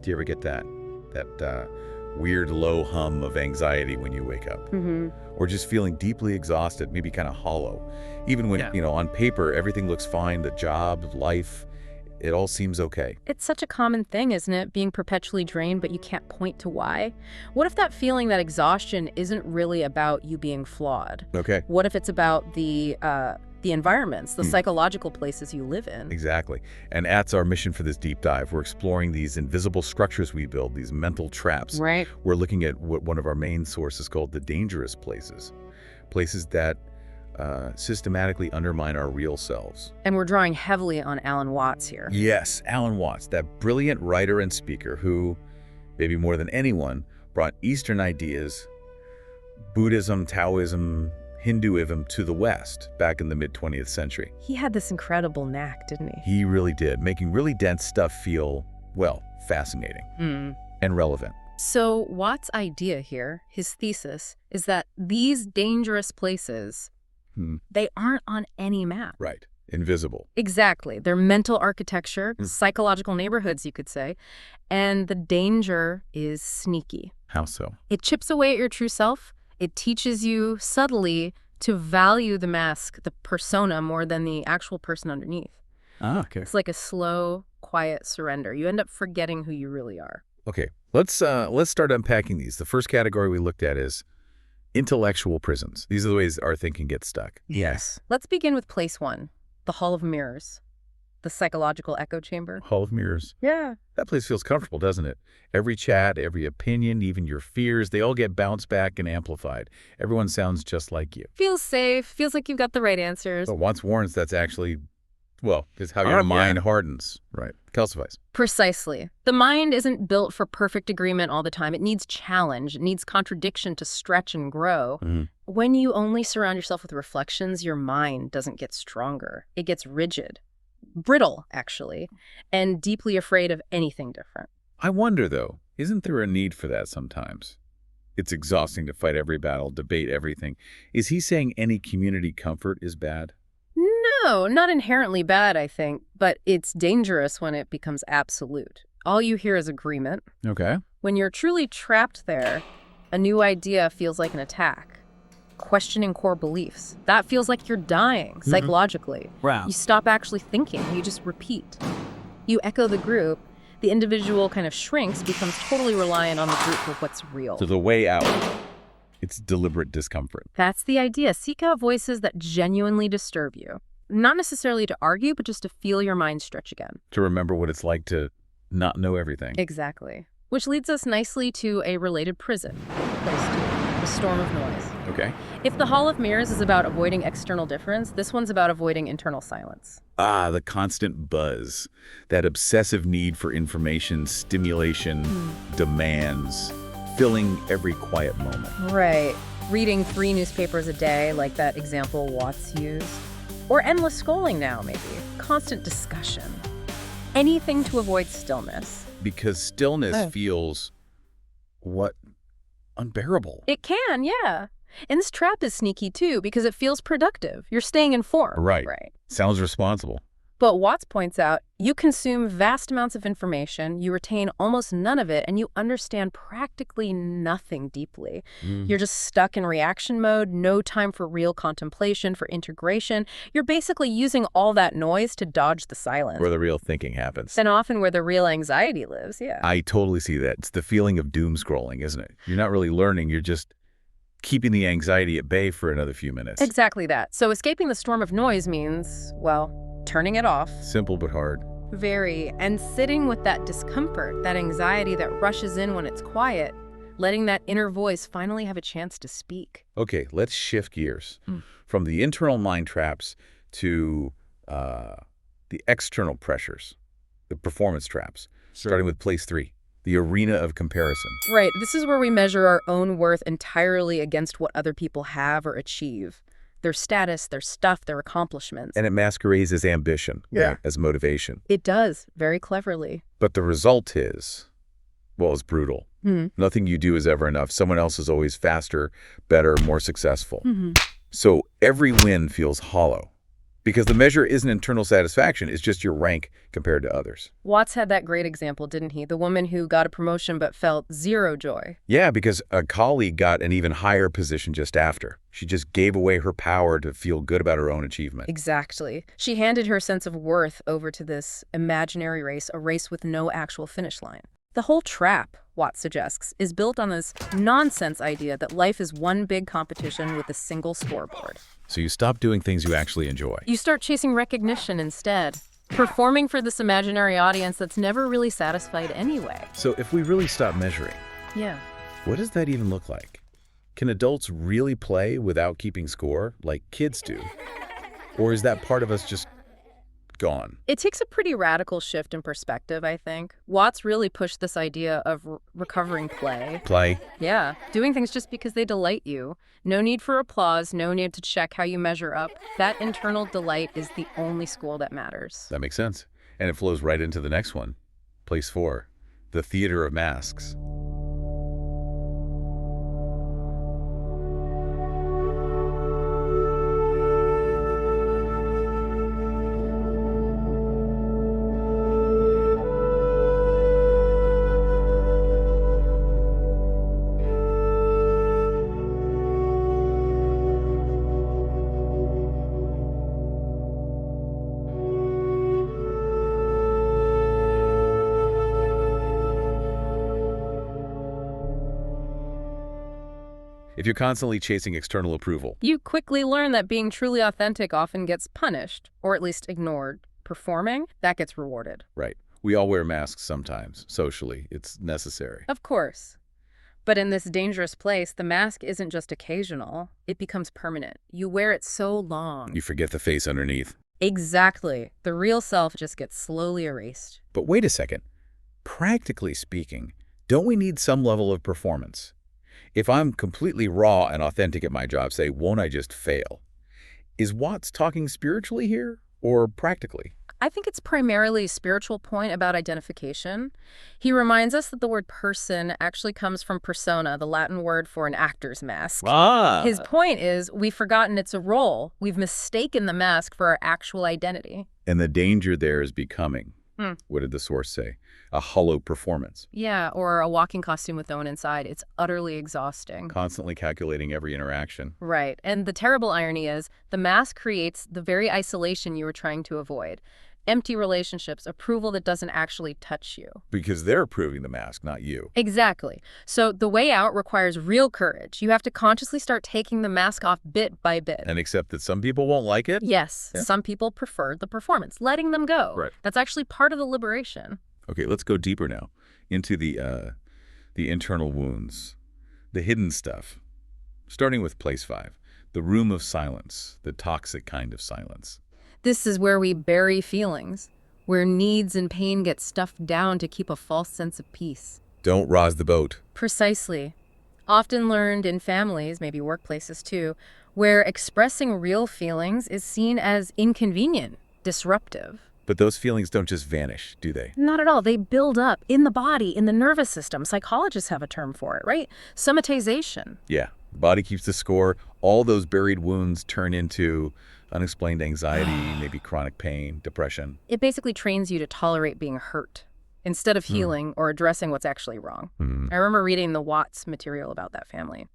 Do you ever get that weird low hum of anxiety when you wake up? Or just feeling deeply exhausted, maybe kind of hollow. Even when, on paper, everything looks fine, the job, life, it all seems okay. It's such a common thing, isn't it? Being perpetually drained, but you can't point to why. What if that feeling, that exhaustion, isn't really about you being flawed? Okay. What if it's about the environments, the psychological places you live in? Exactly. And that's our mission for this deep dive. We're exploring these invisible structures we build, these mental traps. Right. We're looking at what one of our main sources called the dangerous places. Places that systematically undermine our real selves. And we're drawing heavily on Alan Watts here. Yes, Alan Watts, that brilliant writer and speaker who, maybe more than anyone, brought Eastern ideas, Buddhism, Taoism, Hinduism to the West back in the mid-20th century. He had this incredible knack, didn't he? He really did, making really dense stuff feel, well, fascinating and relevant. So Watts' idea here, his thesis, is that these dangerous places, they aren't on any map. Right. Invisible. Exactly. They're mental architecture, psychological neighborhoods, you could say. And the danger is sneaky. How so? It chips away at your true self. It teaches you subtly to value the mask, the persona, more than the actual person underneath. Ah, okay. It's like a slow, quiet surrender. You end up forgetting who you really are. Okay. Let's start unpacking these. The first category we looked at is intellectual prisons. These are the ways our thinking gets stuck. Yes. Let's begin with place one, the Hall of Mirrors, the psychological echo chamber. Hall of Mirrors. Yeah. That place feels comfortable, doesn't it? Every chat, every opinion, even your fears, they all get bounced back and amplified. Everyone sounds just like you. Feels safe. Feels like you've got the right answers. But Watts warns that's actually, well, it's how your mind hardens. Right. Calcifies. Precisely. The mind isn't built for perfect agreement all the time. It needs challenge. It needs contradiction to stretch and grow. When you only surround yourself with reflections, your mind doesn't get stronger. It gets rigid, brittle, actually, and deeply afraid of anything different. I wonder, though, isn't there a need for that sometimes? It's exhausting to fight every battle, debate everything. Is he saying any community comfort is bad? No, not inherently bad, I think, but it's dangerous when it becomes absolute. All you hear is agreement. Okay. When you're truly trapped there, a new idea feels like an attack. Questioning core beliefs. That feels like you're dying, psychologically. Wow. You stop actually thinking. You just repeat. You echo the group. The individual kind of shrinks, becomes totally reliant on the group for what's real. So the way out, it's deliberate discomfort. That's the idea. Seek out voices that genuinely disturb you. Not necessarily to argue, but just to feel your mind stretch again. To remember what it's like to not know everything. Exactly. Which leads us nicely to a related prison. Place two, the storm of noise. Okay. If the Hall of Mirrors is about avoiding external difference, this one's about avoiding internal silence. Ah, the constant buzz. That obsessive need for information, stimulation, demands, filling every quiet moment. Right. Reading 3 newspapers a day, like that example Watts used. Or endless scrolling now, maybe. Constant discussion. Anything to avoid stillness. Because stillness feels, unbearable. It can, yeah. And this trap is sneaky, too, because it feels productive. You're staying informed. Right. Sounds responsible. But Watts points out, you consume vast amounts of information, you retain almost none of it, and you understand practically nothing deeply. You're just stuck in reaction mode, no time for real contemplation, for integration. You're basically using all that noise to dodge the silence. Where the real thinking happens. And often where the real anxiety lives, yeah. I totally see that. It's the feeling of doom scrolling, isn't it? You're not really learning, you're just keeping the anxiety at bay for another few minutes. Exactly that. So escaping the storm of noise means, well, turning it off. Simple but hard. Very. And sitting with that discomfort, that anxiety that rushes in when it's quiet, letting that inner voice finally have a chance to speak. Okay, let's shift gears from the internal mind traps to the external pressures, the performance traps, starting with place 3, the arena of comparison. Right. This is where we measure our own worth entirely against what other people have or achieve. Their status, their stuff, their accomplishments. And it masquerades as ambition, right? As motivation. It does, very cleverly. But the result is, well, it's brutal. Nothing you do is ever enough. Someone else is always faster, better, more successful. So every win feels hollow Because the measure isn't internal satisfaction, it's just your rank compared to others. Watts had that great example, didn't he? The woman who got a promotion but felt zero joy. Yeah, because a colleague got an even higher position just after. She just gave away her power to feel good about her own achievement. Exactly. She handed her sense of worth over to this imaginary race, a race with no actual finish line. The whole trap, Watts suggests, is built on this nonsense idea that life is one big competition with a single scoreboard. So you stop doing things you actually enjoy. You start chasing recognition instead, performing for this imaginary audience that's never really satisfied anyway. So if we really stop measuring, Yeah. what does that even look like? Can adults really play without keeping score, like kids do? Or is that part of us just gone? It takes a pretty radical shift in perspective, I think. Watts really pushed this idea of recovering play. Play? Yeah, doing things just because they delight you. No need for applause, no need to check how you measure up. That internal delight is the only score that matters. That makes sense. And it flows right into the next one. Place 4, the theater of masks. If you're constantly chasing external approval, You quickly learn that being truly authentic often gets punished, or at least ignored. Performing, that gets rewarded. right? We all wear masks sometimes, socially. It's necessary. Of course. But in this dangerous place, the mask isn't just occasional. It becomes permanent. You wear it so long. You forget the face underneath. Exactly. The real self just gets slowly erased. But wait a second. Practically speaking, don't we need some level of performance? If I'm completely raw and authentic at my job, say, won't I just fail? Is Watts talking spiritually here or practically? I think it's primarily a spiritual point about identification. He reminds us that the word person actually comes from persona, the Latin word for an actor's mask. His point is we've forgotten it's a role. We've mistaken the mask for our actual identity. And the danger there is becoming, what did the source say? A hollow performance. Yeah, or a walking costume with no one inside. It's utterly exhausting. Constantly calculating every interaction. Right. And the terrible irony is the mask creates the very isolation you were trying to avoid. Empty relationships, approval that doesn't actually touch you. Because they're approving the mask, not you. Exactly. So the way out requires real courage. You have to consciously start taking the mask off bit by bit. And accept that some people won't like it? Yes, Yeah. Some people prefer the performance, letting them go. Right. That's actually part of the liberation. Okay, let's go deeper now into the internal wounds, the hidden stuff. Starting with place 5, the room of silence, the toxic kind of silence. This is where we bury feelings, where needs and pain get stuffed down to keep a false sense of peace. Don't rouse the boat. Precisely. Often learned in families, maybe workplaces too, where expressing real feelings is seen as inconvenient, disruptive. But those feelings don't just vanish, do they? Not at all. They build up in the body, in the nervous system. Psychologists have a term for it, right? Somatization. Yeah, the body keeps the score. All those buried wounds turn into unexplained anxiety, maybe chronic pain, depression. It basically trains you to tolerate being hurt instead of healing or addressing what's actually wrong. I remember reading the Watts material about that family.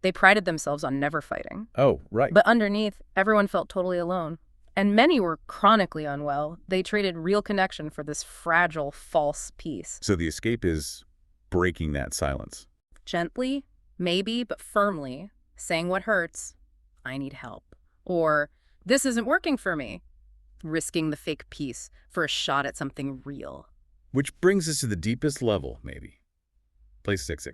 They prided themselves on never fighting. Oh, right. But underneath, everyone felt totally alone. And many were chronically unwell. They traded real connection for this fragile, false peace. So the escape is breaking that silence. Gently, maybe, but firmly, saying what hurts, I need help. Or, this isn't working for me. Risking the fake peace for a shot at something real. Which brings us to the deepest level, maybe. Place 6,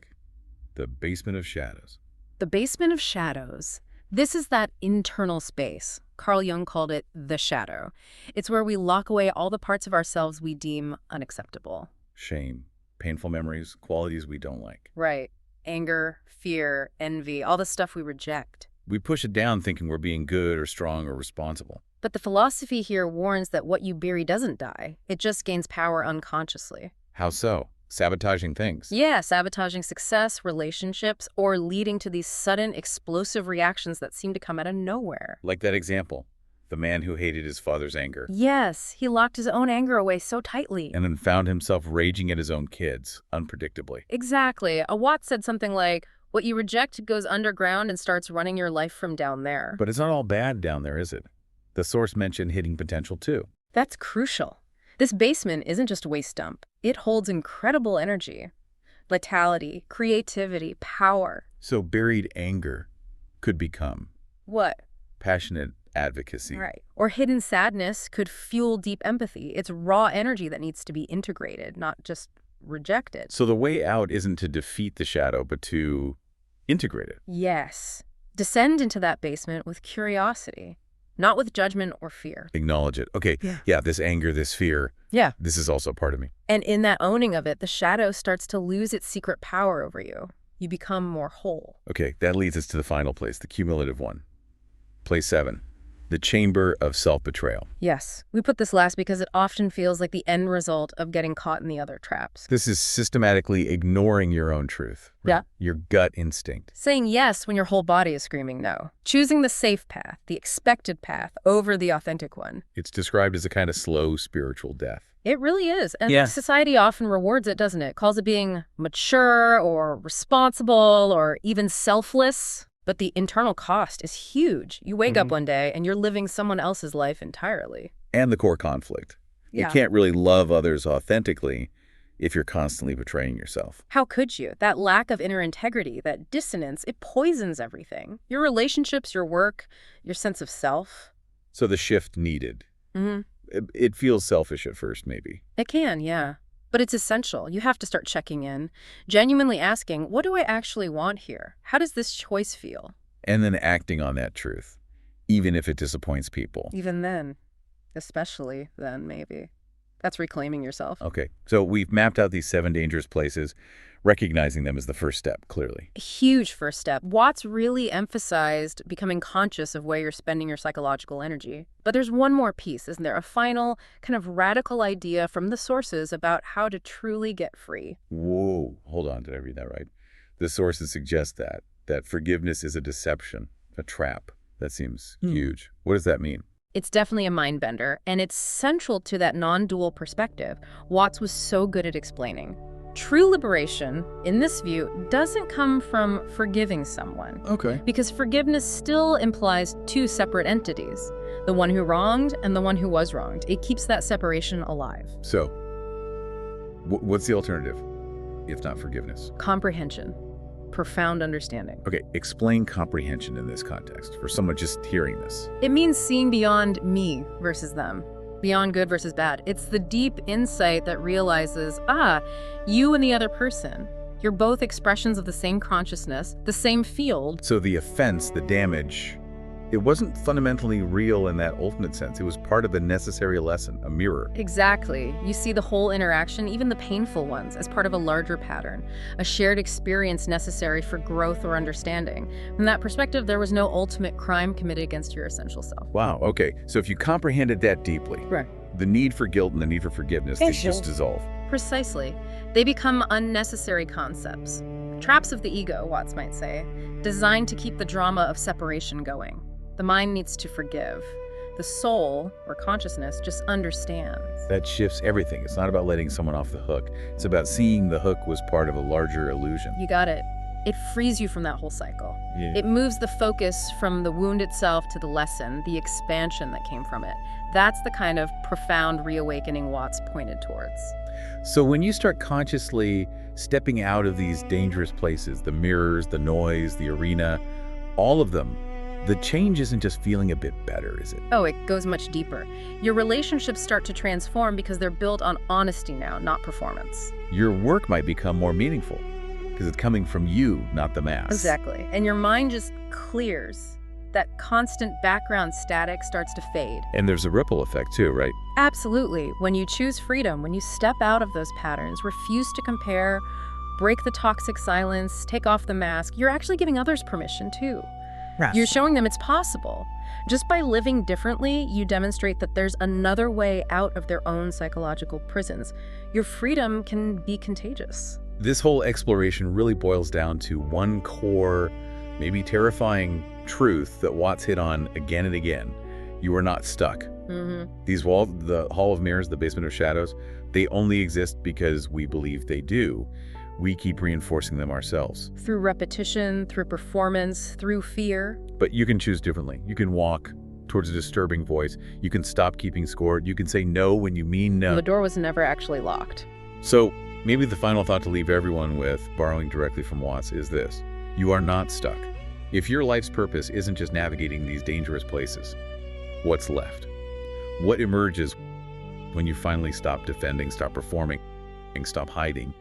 the basement of shadows. The basement of shadows. This is that internal space. Carl Jung called it the shadow. It's where we lock away all the parts of ourselves we deem unacceptable. Shame, painful memories, qualities we don't like. Right. Anger, fear, envy, all the stuff we reject. We push it down thinking we're being good or strong or responsible. But the philosophy here warns that what you bury doesn't die. It just gains power unconsciously. How so? Sabotaging things. Yeah, sabotaging success, relationships, or leading to these sudden explosive reactions that seem to come out of nowhere. Like that example. the man who hated his father's anger. Yes, he locked his own anger away so tightly. And then found himself raging at his own kids, unpredictably. Exactly. A Watts said something like, what you reject goes underground and starts running your life from down there. But it's not all bad down there, is it? The source mentioned hidden potential, too. That's crucial. This basement isn't just a waste dump. It holds incredible energy, vitality, creativity, power. So buried anger could become What? passionate advocacy. Right. Or hidden sadness could fuel deep empathy. It's raw energy that needs to be integrated, not just rejected. So the way out isn't to defeat the shadow, but to integrate it. Yes. Descend into that basement with curiosity, not with judgment or fear. Acknowledge it. Okay, yeah, this anger, this fear, Yeah. this is also part of me. And in that owning of it, the shadow starts to lose its secret power over you. You become more whole. Okay, that leads us to the final place, the cumulative one. Place 7, the chamber of self-betrayal. Yes. We put this last because it often feels like the end result of getting caught in the other traps. This is systematically ignoring your own truth. Right? Yeah. Your gut instinct. Saying yes when your whole body is screaming no. Choosing the safe path, the expected path, over the authentic one. It's described as a kind of slow spiritual death. It really is. And society often rewards it, doesn't it? Calls it being mature or responsible or even selfless. But the internal cost is huge. You wake up one day and you're living someone else's life entirely. And the core conflict. Yeah. You can't really love others authentically if you're constantly betraying yourself. How could you? That lack of inner integrity, that dissonance, it poisons everything. Your relationships, your work, your sense of self. So the shift needed. It feels selfish at first, maybe. It can, yeah. But it's essential. You have to start checking in, genuinely asking, what do I actually want here? How does this choice feel? And then acting on that truth, even if it disappoints people. Even then, especially then, maybe. That's reclaiming yourself. Okay, so we've mapped out these 7 dangerous places. Recognizing them is the first step, clearly. A huge first step. Watts really emphasized becoming conscious of where you're spending your psychological energy. But there's one more piece, isn't there? A final, kind of radical idea from the sources about how to truly get free. Whoa, hold on, did I read that right? The sources suggest that forgiveness is a deception, a trap. That seems huge. What does that mean? It's definitely a mind bender, and it's central to that non-dual perspective Watts was so good at explaining. True liberation, in this view, doesn't come from forgiving someone. Okay. Because forgiveness still implies 2 separate entities, the one who wronged and the one who was wronged. It keeps that separation alive. So, what's the alternative, if not forgiveness? Comprehension. Profound understanding. Okay, explain comprehension in this context, for someone just hearing this. It means seeing beyond me versus them. Beyond good versus bad. It's the deep insight that realizes, you and the other person, you're both expressions of the same consciousness, the same field. So the offense, the damage, it wasn't fundamentally real in that ultimate sense. It was part of a necessary lesson, a mirror. Exactly. You see the whole interaction, even the painful ones, as part of a larger pattern, a shared experience necessary for growth or understanding. From that perspective, there was no ultimate crime committed against your essential self. Wow, okay. So if you comprehended that deeply, Right. the need for guilt and the need for forgiveness, they just dissolve. Precisely. They become unnecessary concepts. Traps of the ego, Watts might say, designed to keep the drama of separation going. The mind needs to forgive. The soul, or consciousness, just understands. That shifts everything. It's not about letting someone off the hook. It's about seeing the hook was part of a larger illusion. You got it. It frees you from that whole cycle. Yeah. It moves the focus from the wound itself to the lesson, the expansion that came from it. That's the kind of profound reawakening Watts pointed towards. So when you start consciously stepping out of these dangerous places, the mirrors, the noise, the arena, all of them, the change isn't just feeling a bit better, is it? Oh, it goes much deeper. Your relationships start to transform because they're built on honesty now, not performance. Your work might become more meaningful because it's coming from you, not the mass. Exactly. And your mind just clears. That constant background static starts to fade. And there's a ripple effect too, right? Absolutely. When you choose freedom, when you step out of those patterns, refuse to compare, break the toxic silence, take off the mask, you're actually giving others permission too. Yes. You're showing them it's possible. Just by living differently, you demonstrate that there's another way out of their own psychological prisons. Your freedom can be contagious. This whole exploration really boils down to one core, maybe terrifying truth that Watts hit on again and again. You are not stuck. These walls, the Hall of Mirrors, the Basement of Shadows, they only exist because we believe they do. We keep reinforcing them ourselves. Through repetition, through performance, through fear. But you can choose differently. You can walk towards a disturbing voice. You can stop keeping score. You can say no when you mean no. The door was never actually locked. So maybe the final thought to leave everyone with, borrowing directly from Watts, is this. You are not stuck. If your life's purpose isn't just navigating these dangerous places, what's left? What emerges when you finally stop defending, stop performing, stop hiding,